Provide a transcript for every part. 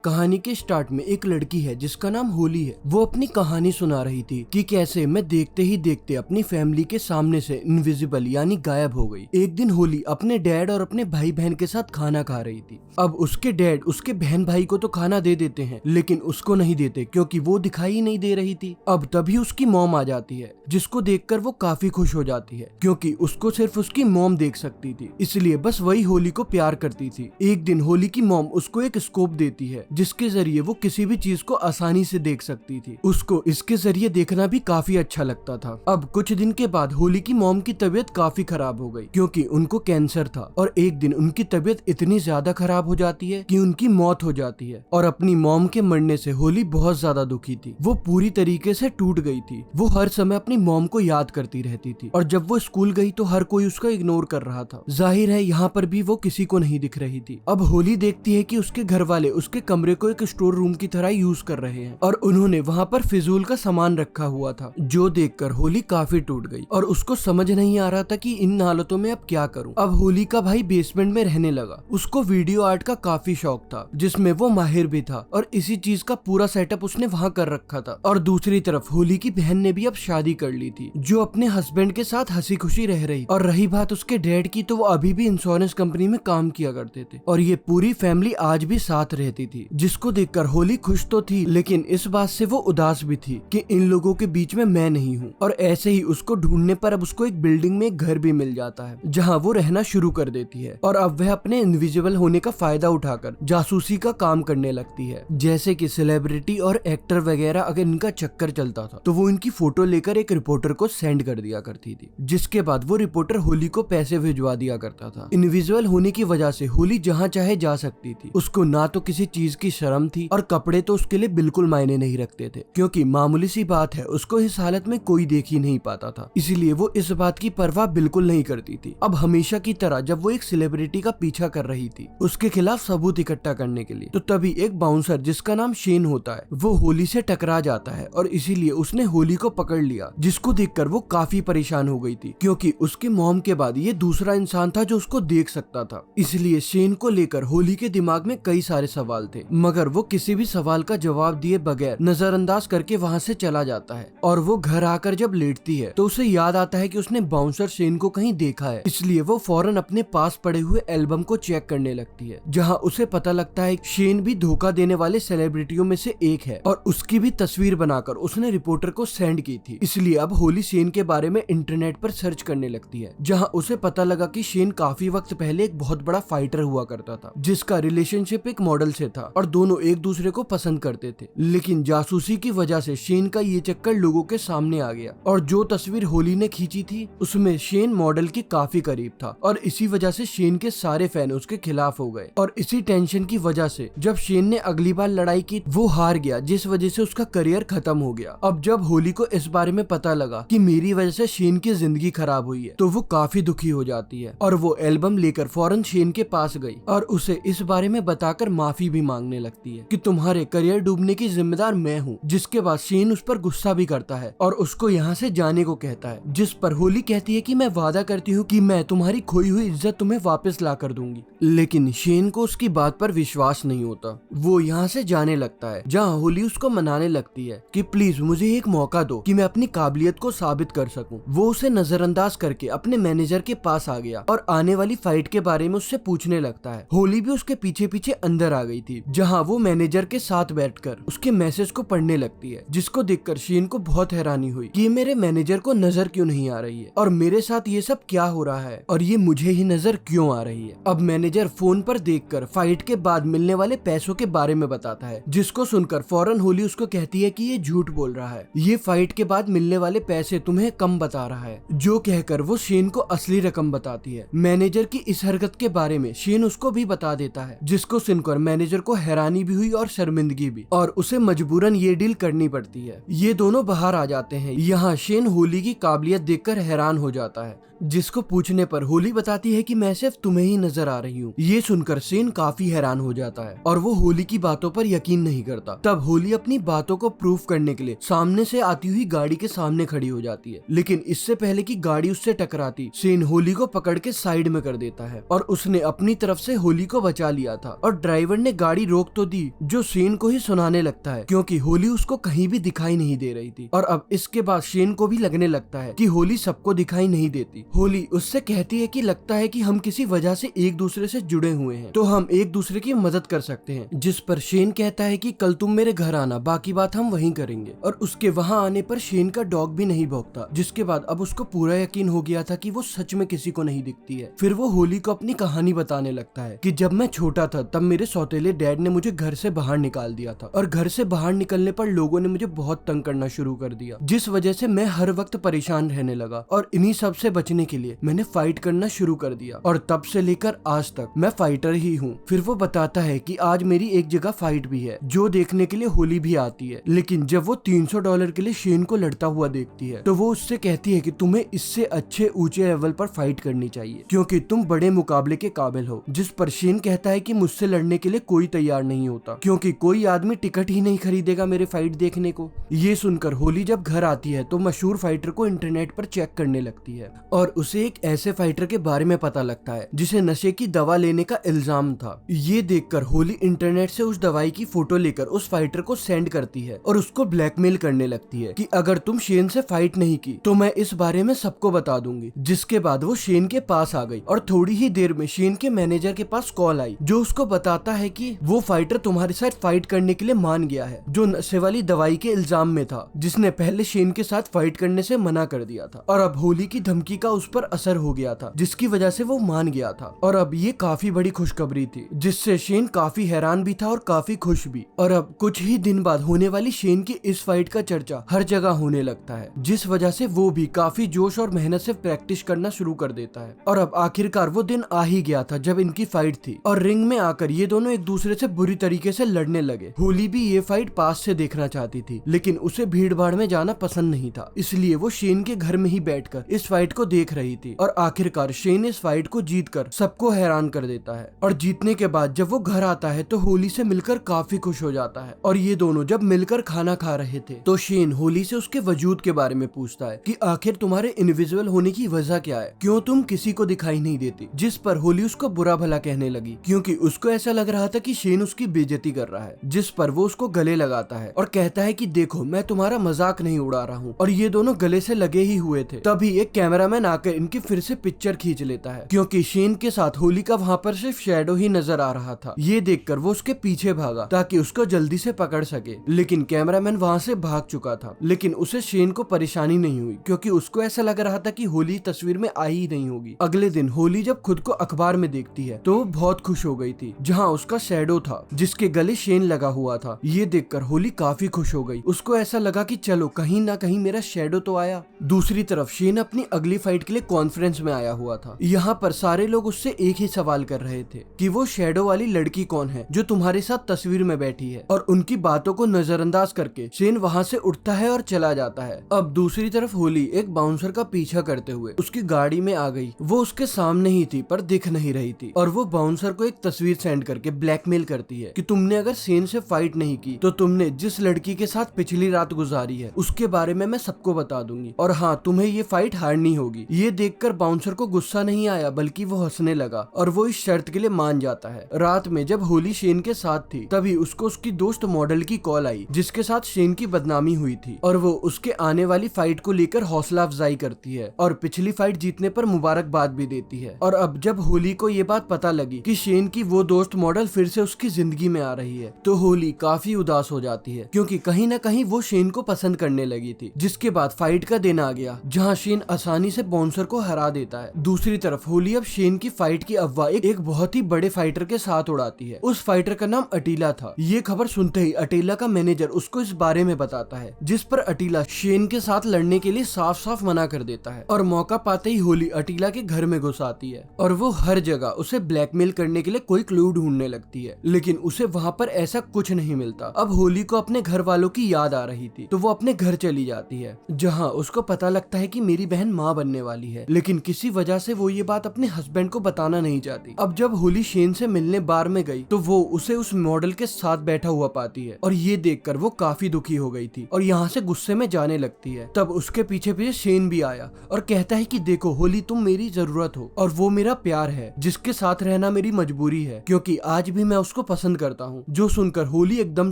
कहानी के स्टार्ट में एक लड़की है जिसका नाम होली है। वो अपनी कहानी सुना रही थी कि कैसे मैं देखते ही देखते अपनी फैमिली के सामने से इनविजिबल यानी गायब हो गई। एक दिन होली अपने डैड और अपने भाई बहन के साथ खाना खा रही थी। अब उसके डैड उसके बहन भाई को तो खाना दे देते हैं लेकिन उसको नहीं देते क्योंकि वो दिखाई ही नहीं दे रही थी। अब तभी उसकी मॉम आ जाती है जिसको देखकर वो काफी खुश हो जाती है क्योंकि उसको सिर्फ उसकी मॉम देख सकती थी, इसलिए बस वही होली को प्यार करती थी। एक दिन होली की मॉम उसको एक स्कोप देती है जिसके जरिए वो किसी भी चीज को आसानी से देख सकती थी। उसको इसके जरिए देखना भी काफी अच्छा लगता था। अब कुछ दिन के बाद होली की मॉम की तबीयत काफी खराब हो गई क्योंकि उनको कैंसर था और एक दिन उनकी तबीयत इतनी ज्यादा खराब हो जाती है कि उनकी मौत हो जाती है। और अपनी मॉम के मरने से होली बहुत ज्यादा दुखी थी। वो पूरी तरीके से टूट गई थी। वो हर समय अपनी मॉम को याद करती रहती थी और जब वो स्कूल गई तो हर कोई उसका इग्नोर कर रहा था। जाहिर है यहाँ पर भी वो किसी को नहीं दिख रही थी। अब होली देखती है कि उसके घर वाले उसके कमरे को एक स्टोर रूम की तरह यूज कर रहे हैं और उन्होंने वहाँ पर फिजूल का सामान रखा हुआ था, जो देखकर होली काफी टूट गई और उसको समझ नहीं आ रहा था कि इन हालतों में अब क्या करूं। अब होली का भाई बेसमेंट में रहने लगा। उसको वीडियो आर्ट का काफी शौक था जिसमें वो माहिर भी था और इसी चीज का पूरा सेटअप उसने वहाँ कर रखा था। और दूसरी तरफ होली की बहन ने भी अब शादी कर ली थी, जो अपने हस्बैंड के साथ हंसी खुशी रह रही। और रही बात उसके डैड की, तो वो अभी भी इंश्योरेंस कंपनी में काम किया करते थे और ये पूरी फैमिली आज भी साथ रहती थी, जिसको देखकर होली खुश तो थी लेकिन इस बात से वो उदास भी थी कि इन लोगों के बीच में मैं नहीं हूँ। और ऐसे ही उसको ढूंढने पर अब उसको एक बिल्डिंग में एक घर भी मिल जाता है जहाँ वो रहना शुरू कर देती है और अब वह अपने इनविजिबल होने का फायदा उठाकर जासूसी का काम करने लगती है। जैसे कि सेलिब्रिटी और एक्टर वगैरह अगर इनका चक्कर चलता था तो वो इनकी फोटो लेकर एक रिपोर्टर को सेंड कर दिया करती थी, जिसके बाद वो रिपोर्टर होली को पैसे भिजवा दिया करता था। इनविजिबल होने की वजह से होली जहाँ चाहे जा सकती थी। उसको ना तो किसी चीज की शर्म थी और कपड़े तो उसके लिए बिल्कुल मायने नहीं रखते थे क्योंकि मामूली सी बात है, उसको इस हालत में कोई देख ही नहीं पाता था, इसलिए वो इस बात की परवाह बिल्कुल नहीं करती थी। अब हमेशा की तरह जब वो एक सेलिब्रिटी का पीछा कर रही थी उसके खिलाफ सबूत इकट्ठा करने के लिए, तो तभी एक बाउंसर जिसका नाम शेन होता है वो होली से टकरा जाता है और इसीलिए उसने होली को पकड़ लिया, जिसको देखकर वो काफी परेशान हो गई थी क्योंकि उसके मॉम के बाद ये दूसरा इंसान था जो उसको देख सकता था। इसलिए शेन को लेकर होली के दिमाग में कई सारे सवाल थे, मगर वो किसी भी सवाल का जवाब दिए बगैर नजरअंदाज करके वहाँ से चला जाता है। और वो घर आकर जब लेटती है तो उसे याद आता है कि उसने बाउंसर शेन को कहीं देखा है, इसलिए वो फौरन अपने पास पड़े हुए एल्बम को चेक करने लगती है, जहाँ उसे पता लगता है शेन भी धोखा देने वाले सेलिब्रिटियों में से एक है और उसकी भी तस्वीर बनाकर उसने रिपोर्टर को सेंड की थी। इसलिए अब होली शेन के बारे में इंटरनेट पर सर्च करने लगती है, जहाँ उसे पता लगा कि शेन काफी वक्त पहले एक बहुत बड़ा फाइटर हुआ करता था जिसका रिलेशनशिप एक मॉडल से था और दोनों एक दूसरे को पसंद करते थे। लेकिन जासूसी की वजह से शेन का ये चक्कर लोगों के सामने आ गया और जो तस्वीर होली ने खींची थी उसमें शेन मॉडल के काफी करीब था और इसी वजह से शेन के सारे फैन उसके खिलाफ हो गए। और इसी टेंशन की वजह से जब शेन ने अगली बार लड़ाई की वो हार गया, जिस वजह से उसका करियर खत्म हो गया। अब जब होली को इस बारे में पता लगा कि मेरी वजह से शेन की जिंदगी खराब हुई है तो वो काफी दुखी हो जाती है और वो एल्बम लेकर फौरन शेन के पास गई और उसे इस बारे में बताकर माफी भी मांगने लगती है कि तुम्हारे करियर डूबने की जिम्मेदार मैं हूँ। जिसके बाद शेन उस पर गुस्सा भी करता है और उसको यहाँ से जाने को कहता है, जिस पर होली कहती है कि मैं वादा करती हूँ कि मैं तुम्हारी खोई हुई इज्जत तुम्हें वापस ला कर दूंगी। लेकिन शेन को उसकी बात पर विश्वास नहीं होता। वो यहाँ से जाने लगता है, जहाँ होली उसको मनाने लगती है कि प्लीज मुझे एक मौका दो कि मैं अपनी काबिलियत को साबित कर सकूं। वो उसे नजरअंदाज करके अपने मैनेजर के पास आ गया और आने वाली फाइट के बारे में उससे पूछने लगता है। होली भी उसके पीछे पीछे अंदर आ गई थी, जहाँ वो मैनेजर के साथ बैठकर उसके मैसेज को पढ़ने लगती है, जिसको देखकर शेन को बहुत हैरानी हुई कि ये मेरे मैनेजर को नजर क्यों नहीं आ रही है और मेरे साथ ये सब क्या हो रहा है और ये मुझे ही नजर क्यों आ रही है। अब मैनेजर फोन पर देखकर फाइट के बाद मिलने वाले पैसों के बारे में बताता है, जिसको सुनकर फौरन होली उसको कहती है कि ये झूठ बोल रहा है, ये फाइट के बाद मिलने वाले पैसे तुम्हें कम बता रहा है। जो कहकर वो शेन को असली रकम बताती है। मैनेजर की इस हरकत के बारे में शेन उसको भी बता देता है, जिसको सुनकर मैनेजर को हैरानी भी हुई और शर्मिंदगी भी, और उसे मजबूरन ये डील करनी पड़ती है। ये दोनों बाहर आ जाते हैं। यहाँ शेन होली की काबिलियत देखकर हैरान हो जाता है, जिसको पूछने पर होली बताती है कि मैं सिर्फ तुम्हें ही नजर आ रही हूँ। ये सुनकर शेन काफी हैरान हो जाता है और वो होली की बातों पर यकीन नहीं करता। तब होली अपनी बातों को प्रूफ करने के लिए सामने से आती हुई गाड़ी के सामने खड़ी हो जाती है, लेकिन इससे पहले कि गाड़ी उससे टकराती शेन होली को पकड़ के साइड में कर देता है और उसने अपनी तरफ से होली को बचा लिया था और ड्राइवर ने गाड़ी रोक तो दी जो शेन को ही सुनाने लगता है क्योंकि होली उसको कहीं भी दिखाई नहीं दे रही थी। और अब इसके बाद शेन को भी लगने लगता है कि होली सबको दिखाई नहीं देती। होली उससे कहती है कि लगता है कि हम किसी वजह से एक दूसरे से जुड़े हुए हैं तो हम एक दूसरे की मदद कर सकते हैं, जिस पर शेन कहता है कि कल तुम मेरे घर आना, बाकी बात हम वहीं करेंगे। और उसके वहां आने पर शेन का डॉग भी नहीं भौंकता, जिसके बाद अब उसको पूरा यकीन हो गया था कि वो सच में किसी को नहीं दिखती है। फिर वो होली को अपनी कहानी बताने लगता है कि जब मैं छोटा था तब मेरे सौतेले डैड ने मुझे घर से बाहर निकाल दिया था और घर से बाहर निकलने पर लोगों ने मुझे बहुत तंग करना शुरू कर दिया, जिस वजह से मैं हर वक्त परेशान रहने लगा और इन्हीं सब से बचने के लिए मैंने फाइट करना शुरू कर दिया और तब से लेकर आज तक मैं फाइटर ही हूँ। फिर वो बताता है कि आज मेरी एक जगह फाइट भी है जो देखने के लिए होली भी आती है, लेकिन जब वो $300 के लिए शेन को लड़ता हुआ देखती है तो वो उससे कहती है कि तुम्हें इससे अच्छे ऊंचे लेवल पर फाइट करनी चाहिए क्योंकि तुम बड़े मुकाबले के काबिल हो। जिस पर शेन कहता है कि मुझसे लड़ने के लिए कोई तैयार नहीं होता क्योंकि कोई आदमी टिकट ही नहीं खरीदेगा मेरे फाइट देखने को। ये सुनकर होली जब घर आती है तो मशहूर फाइटर को इंटरनेट पर चेक करने लगती है और उसे एक ऐसे फाइटर के बारे में पता लगता है जिसे नशे की दवा लेने का इल्जाम था। ये देखकर होली इंटरनेट से उस दवाई की फोटो लेकर उस फाइटर को सेंड करती है और उसको ब्लैकमेल करने लगती है कि अगर तुम शेन से फाइट नहीं की तो मैं इस बारे में सबको बता दूंगी। जिसके बाद वो शेन के पास आ गई और थोड़ी ही देर में शेन के मैनेजर के पास कॉल आई जो उसको बताता है कि वो फाइटर तुम्हारे साथ फाइट करने के लिए मान गया है जो नशे वाली दवाई के इल्जाम में था, जिसने पहले शेन के साथ फाइट करने से मना कर दिया था और अब होली की धमकी का उस पर असर हो गया था जिसकी वजह से वो मान गया था। और अब ये काफी बड़ी खुशखबरी थी जिससे शेन काफी हैरान भी था और काफी खुश भी। और अब कुछ ही दिन बाद होने वाली शेन की इस फाइट का चर्चा हर जगह होने लगता है, जिस वजह से वो भी काफी जोश और मेहनत से प्रैक्टिस करना शुरू कर देता है। और अब आखिरकार वो दिन आ ही गया था जब इनकी फाइट थी और रिंग में आकर ये दोनों एक दूसरे से बुरी तरीके से लड़ने लगे। होली भी ये फाइट पास से देखना चाहती थी लेकिन उसे भीड़ भाड़ में जाना पसंद नहीं था, इसलिए वो शेन के घर में ही बैठकर इस फाइट को देख रही थी। और आखिरकार शेन इस फाइट को जीतकर सबको हैरान कर देता है और जीतने के बाद जब वो घर आता है तो होली से मिलकर काफी खुश हो जाता है। और ये दोनों जब मिलकर खाना खा रहे थे तो शेन होली से उसके वजूद के बारे में पूछता है कि आखिर तुम्हारे इनविजिबल होने की वजह क्या है, क्यों तुम किसी को दिखाई नहीं देती। जिस पर होली उसको बुरा भला कहने लगी क्योंकि उसको ऐसा लग रहा था कि शेन उसकी बेइज्जती कर रहा है। जिस पर वो उसको गले लगाता है और कहता है कि देखो मैं तुम्हारा मजाक नहीं उड़ा रहा हूँ। और ये दोनों गले से लगे ही हुए थे तभी एक कैमरामैन आकर इनकी फिर से पिक्चर खींच लेता है क्योंकि शेन के साथ होली का वहाँ पर सिर्फ शैडो ही नजर आ रहा था। ये देखकर वो उसके पीछे भागा ताकि उसको जल्दी से पकड़ सके, लेकिन कैमरामैन वहाँ से भाग चुका था। लेकिन उसे शेन को परेशानी नहीं हुई क्योंकि उसको ऐसा लग रहा था कि होली तस्वीर में आई ही नहीं होगी। अगले दिन होली जब खुद को अखबार में देखती है तो वो बहुत खुश हो गई थी जहाँ उसका शैडो था जिसके गले शेन लगा हुआ था। ये देखकर होली काफी खुश हो गई, उसको ऐसा लगा कि चलो कहीं ना कहीं मेरा शैडो तो आया। दूसरी तरफ शेन अपनी अगली फाइट के लिए कॉन्फ्रेंस में आया हुआ था। यहाँ पर सारे लोग उससे एक ही सवाल कर रहे थे कि वो शैडो वाली लड़की कौन है जो तुम्हारे साथ तस्वीर में बैठी है। और उनकी बातों को नजरअंदाज करके शेन वहाँ से उठता है और चला जाता है। अब दूसरी तरफ होली एक बाउंसर का पीछा करते हुए उसकी गाड़ी में आ गई। वो उसके सामने ही थी पर दिख नहीं रही थी और वो बाउंसर को एक तस्वीर सेंड करके ब्लैकमेल करती है कि तुमने अगर शेन से फाइट नहीं की तो तुमने जिस लड़की के साथ पिछली रात गुजारी है उसके बारे में मैं सबको बता दूंगी और हाँ तुम्हें ये फाइट हारनी होगी। ये देखकर बाउंसर को गुस्सा नहीं आया बल्कि वो हंसने लगा और वो इस शर्त के लिए मान जाता है। रात में जब होली शेन के साथ थी तभी उसको उसकी दोस्त मॉडल की कॉल आई जिसके साथ शेन की बदनामी हुई थी और वो उसके आने वाली फाइट को लेकर हौसला अफजाई करती है और पिछली फाइट जीतने पर मुबारकबाद भी देती है। और अब जब होली को ये बात पता लगी कि शेन की वो दोस्त मॉडल फिर से उसकी जिंदगी में आ रही है तो होली काफी उदास हो जाती है क्योंकि कहीं ना कहीं वो शेन को पसंद करने लगी थी। जिसके बाद फाइट का दिन आ गया जहाँ शेन आसानी से बाउंसर को हरा देता है। दूसरी तरफ होली अब शेन की फाइट की अफवाह एक बहुत ही बड़े फाइटर के साथ उड़ाती है। उस फाइटर का नाम अटीला था। ये खबर सुनते ही अटीला का मैनेजर उसको इस बारे में बताता है जिस पर अटीला शेन के साथ लड़ने के लिए साफ साफ मना कर देता है और मौका पाते ही होली अटीला के घर में घुस आती है और वो हर जगह उसे ब्लैकमेल करने के लिए कोई क्लू ढूंढने लगती है, लेकिन उसे वहाँ पर ऐसा कुछ नहीं मिलता। अब होली को अपने घर वालों की याद आ रही थी तो वो अपने घर चली जाती है जहाँ उसको पता लगता है कि मेरी बहन माँ बनने वाली है, लेकिन किसी वजह से वो ये बात अपने हस्बैंड को बताना नहीं चाहती। अब जब होली शेन से मिलने बार में गई तो वो उसे उस मॉडल के साथ बैठा हुआ पाती है और ये देखकर वो काफी दुखी हो गई थी और यहाँ से गुस्से में जाने लगती है। तब उसके पीछे पीछे शेन भी आया और कहता है कि देखो होली तुम मेरी जरूरत हो और वो मेरा प्यार है जिसके साथ रहना मेरी मजबूरी है क्योंकि आज भी मैं उसको उसको पसंद करता हूँ। जो सुनकर होली एकदम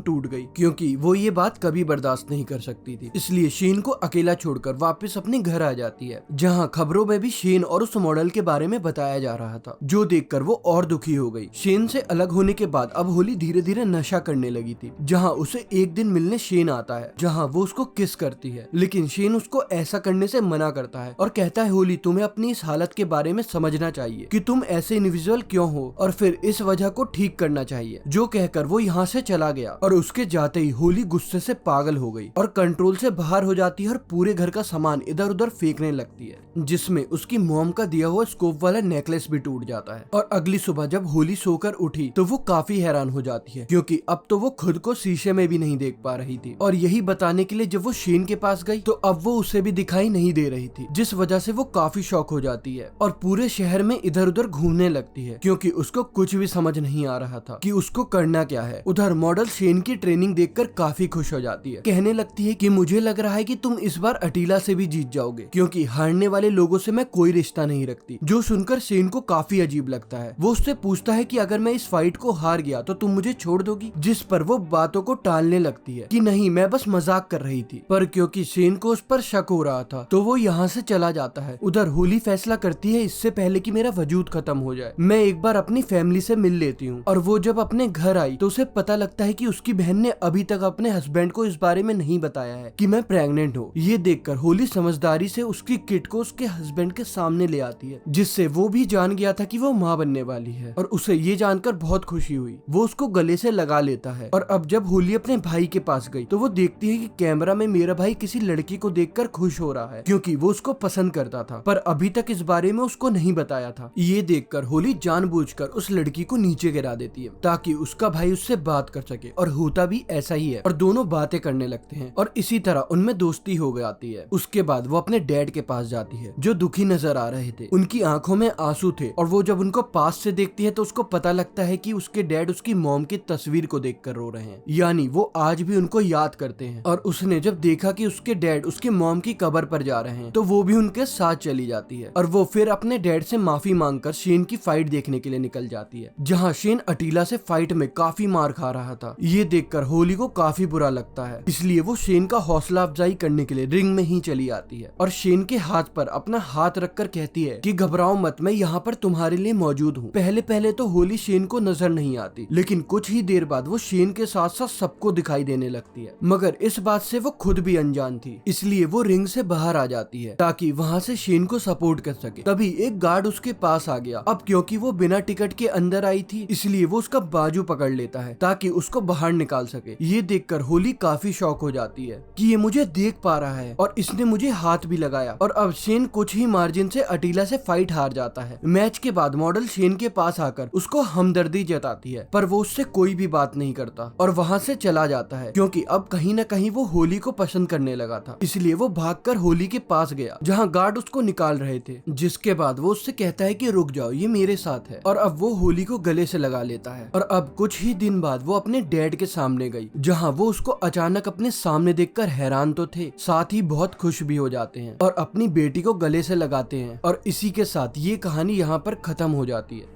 टूट गई क्योंकि वो ये बात कभी बर्दाश्त नहीं कर सकती थी। इसलिए शेन को अकेला छोड़कर वापस अपने घर आ जाती है, जहाँ खबरों में भी शेन और उस मॉडल के बारे में बताया जा रहा था, जो देखकर वो और दुखी हो गई। शेन से अलग होने के बाद अब होली धीरे धीरे नशा करने लगी थी, जहाँ उसे एक दिन मिलने शेन आता है, जहाँ वो उसको किस करती है, लेकिन शेन उसको ऐसा करने से मना करता है और कहता है होली तुम्हें अपनी इस हालत के बारे में समझना चाहिए कि तुम ऐसे इंडिविजुअल क्यों हो और फिर इस वजह को ठीक करना चाहिए। जो कहकर वो यहाँ से चला गया और उसके जाते ही होली गुस्से से पागल हो गई और कंट्रोल से बाहर हो जाती है और पूरे घर का सामान इधर उधर फेंकने लगती है, जिसमें उसकी मॉम का दिया हुआ स्कोप वाला नेकलेस भी टूट जाता है। और अगली सुबह जब होली सोकर उठी तो वो काफी हैरान हो जाती है क्योंकि अब तो वो खुद को शीशे में भी नहीं देख पा रही थी। और यही बताने के लिए जब वो शेन के पास गई तो अब वो उसे भी दिखाई नहीं दे रही थी, जिस वजह से वो काफी शॉक हो जाती है और पूरे शहर में इधर उधर घूमने लगती है क्योंकि उसको कुछ भी समझ नहीं आ रहा था कि उसको करना क्या है। उधर मॉडल शेन की ट्रेनिंग देखकर काफी खुश हो जाती है, कहने लगती है कि मुझे लग रहा है कि तुम इस बार अटीला से भी जीत जाओगे क्योंकि हारने वाले लोगों से मैं कोई रिश्ता नहीं रखती। जो सुनकर शेन को काफी अजीब लगता है। वो उससे पूछता है कि अगर मैं इस फाइट को हार गया तो तुम मुझे छोड़ दोगी, जिस पर वो बातों को टालने लगती है कि नहीं मैं बस मजाक कर रही थी। पर क्योंकि शेन को उस पर शक हो रहा था तो वो यहाँ से चला जाता है। उधर होली फैसला करती है इससे पहले कि मेरा वजूद खत्म हो जाए मैं एक बार अपनी फैमिली से मिल लेती हूँ। और वो जब अपने घर आई तो उसे पता लगता है कि उसकी बहन ने अभी तक अपने हस्बैंड को इस बारे में नहीं बताया है कि मैं प्रेग्नेंट हूँ। ये देखकर होली समझदारी से उसकी किट को उसके हस्बैंड के सामने ले आती है, जिससे वो भी जान गया था कि वो माँ बनने वाली है और उसे ये जानकर बहुत खुशी हुई। वो उसको गले से लगा लेता है। और अब जब होली अपने भाई के पास गई तो वो देखती है कि कैमरा में मेरा भाई किसी लड़की को देखकर खुश हो रहा है क्योंकि वो उसको पसंद करता था, पर अभी तक इस बारे में उसको नहीं बताया था। ये देखकर होली जानबूझकर उस लड़की को नीचे गिरा देती है ताकि उसका भाई उससे बात कर सके और होता भी ऐसा ही है और दोनों बातें करने लगते हैं और इसी तरह उनमें दोस्ती हो जाती है। उसके बाद वो अपने डैड के पास जाती है जो दुखी नजर आ रहे थे। उनकी आंखों में आंसू थे और वो जब उनको पास से देखती है तो उसको पता लगता है कि उसके डैड उसकी मॉम की तस्वीर को देखकर रो रहे हैं, यानी वो आज भी उनको याद करते हैं। और उसने जब देखा कि उसके डैड उसके मॉम की कब्र पर जा रहे हैं तो वो भी उनके साथ चली जाती है और वो फिर अपने डैड से माफी मांगकर शेन की फाइट देखने के लिए निकल जाती है, जहाँ शेन अटीला से फाइट में काफी मार खा रहा था। ये देखकर होली को काफी बुरा लगता है, इसलिए वो शेन का हौसला अफजाई करने के लिए रिंग में ही चली आती है और शेन के हाथ पर अपना हाथ रखकर कहती है कि घबराओ मत, मैं यहाँ पर तुम्हारे लिए मौजूद हूँ। पहले पहले तो होली शेन को नजर नहीं आती, लेकिन कुछ ही देर बाद वो शेन के साथ साथ सबको दिखाई देने लगती है, मगर इस बात से वो खुद भी अनजान थी। इसलिए वो रिंग से बाहर आ जाती है ताकि वहाँ से शेन को सपोर्ट कर सके। तभी एक गार्ड उसके पास आ गया। अब क्योंकि वो बिना टिकट के अंदर आई थी इसलिए वो उसका बाजू पकड़ लेता है ताकि उसको बाहर निकाल सके। ये देखकर होली काफी शॉक हो जाती है कि ये मुझे देख पा रहा है और इसने मुझे हाथ भी लगाया। और अब शेन कुछ ही मार्जिन से अटीला से फाइट हार जाता है। मैच के बाद मॉडल शेन के पास आकर उसको हमदर्दी जताती है, पर वो उससे कोई भी बात नहीं करता और वहाँ से चला जाता है क्योंकि अब कहीं न कहीं वो होली को पसंद करने लगा था। इसलिए वो भागकर होली के पास गया जहाँ गार्ड उसको निकाल रहे थे, जिसके बाद वो उससे कहता है कि रुक जाओ, ये मेरे साथ है। और अब वो होली को गले से लगा लेता है। और अब कुछ ही दिन बाद वो अपने डैड के सामने गई, जहाँ वो उसको अचानक अपने सामने देखकर हैरान तो थे, साथ ही बहुत खुश भी हो जाते हैं और अपनी बेटी को गले से लगाते हैं। और इसी के साथ ये कहानी यहाँ पर खत्म हो जाती है।